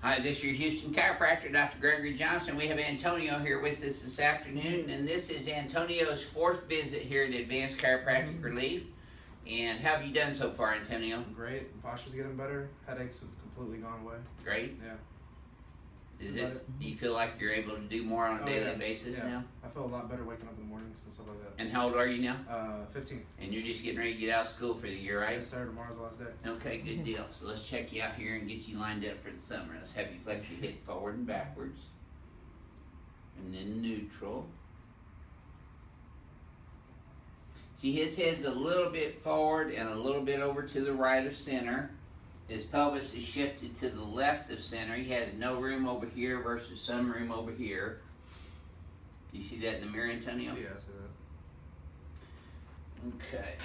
Hi, this is your Houston chiropractor, Dr. Gregory Johnson. We have Antonio here with us this afternoon, and this is Antonio's 4th visit here at Advanced Chiropractic Relief. And how have you done so far, Antonio? Great. Posture's getting better. Headaches have completely gone away. Great. Yeah. Do you feel like you're able to do more on a daily basis now? I feel a lot better waking up in the mornings and stuff like that. And how old are you now? 15. And you're just getting ready to get out of school for the year, right? Yes, sir. Tomorrow's the last day. Okay, good deal. So let's check you out here and get you lined up for the summer. Let's have you flex your hip forward and backwards. And then neutral. See, his head's a little bit forward and a little bit over to the right of center. His pelvis is shifted to the left of center. He has no room over here versus some room over here. Do you see that in the mirror, Antonio? Yeah, I see that. Okay.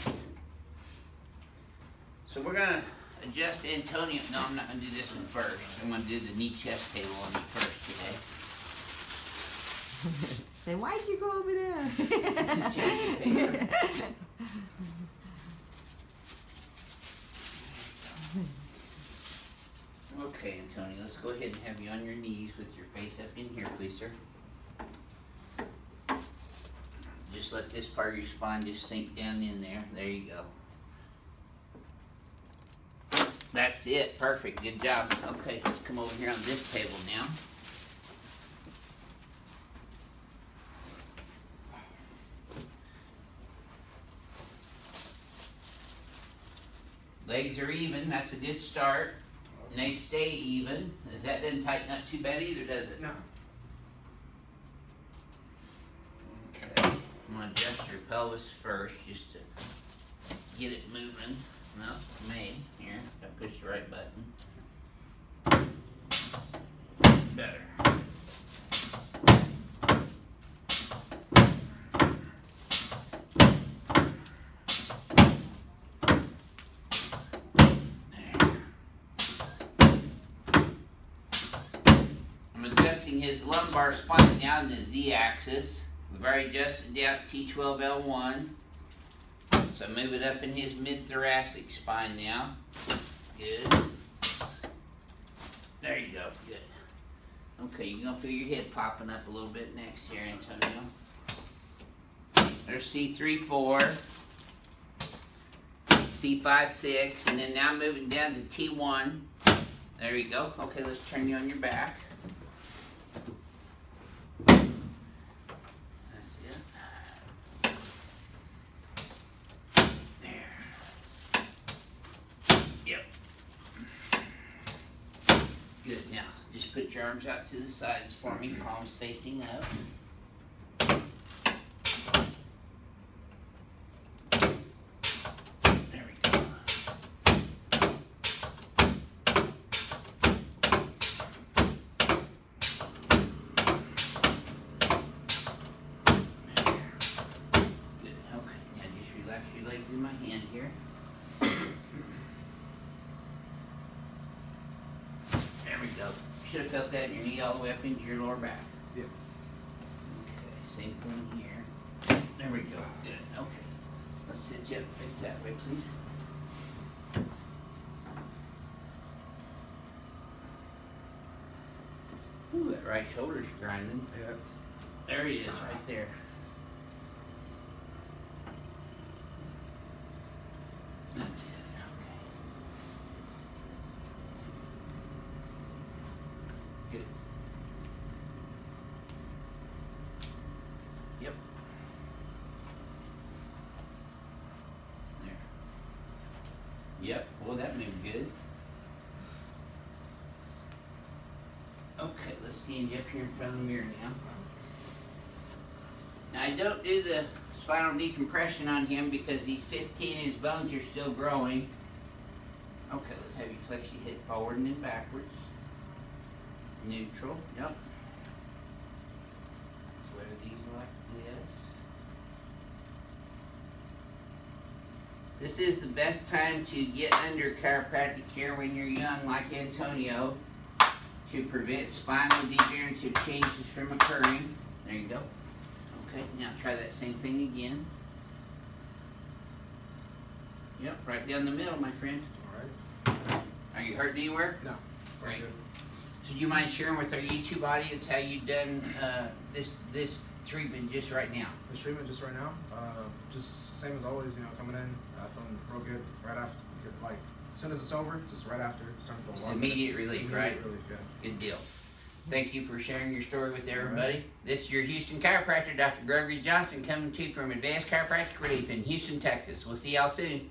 So we're going to adjust Antonio. No, I'm not going to do this one first. I'm going to do the knee chest table on you first today. Then why'd you go over there? Change your paper. Okay, Antonio, let's go ahead and have you on your knees with your face up in here, please, sir. Just let this part of your spine just sink down in there. There you go. That's it. Perfect. Good job. Okay, let's come over here on this table now. Legs are even. That's a good start. And they stay even. That doesn't tighten up too bad either, does it? No. Okay. I'm going to adjust your pelvis first just to get it moving. No, me. Here, I push the right button. Better. His lumbar spine down the Z-axis. We've already adjusted down T12L1. So move it up in his mid-thoracic spine now. Good. There you go. Good. Okay, you're going to feel your head popping up a little bit next here, Antonio. There's C3-4, C5-6, and then now moving down to T1. There you go. Okay, let's turn you on your back. Good. Now, just put your arms out to the sides for me, palms facing up. There we go. Good. Okay. Now just relax your legs in my hand here. Should have felt that in your knee all the way up into your lower back. Yep. Okay, same thing here. There we go. Good. Okay. Let's sit you up, face that way, please. Ooh, that right shoulder's grinding. Yep. There he is, right there. That's it. Good. Yep. There. Yep. Well, that moved good. Okay, let's stand you up here in front of the mirror now. Now, I don't do the spinal decompression on him because he's 15 and his bones are still growing. Okay, let's have you flex your hip forward and then backwards. Neutral, yep. Let's wear these like this. This is the best time to get under chiropractic care when you're young, like Antonio, to prevent spinal degenerative changes from occurring. There you go. Okay, now try that same thing again. Yep, right down the middle, my friend. All right. Are you hurt anywhere? No. Great. So you mind sharing with our YouTube audience how you've done this treatment just right now? This treatment just right now, just same as always. You know, coming in, feeling real good right after. Like as soon as it's over, just right after, starting to feel It's immediate relief, right? Relief, yeah. Good deal. Thank you for sharing your story with everybody. Right. This is your Houston chiropractor, Dr. Gregory Johnson, coming to you from Advanced Chiropractic Relief in Houston, Texas. We'll see y'all soon.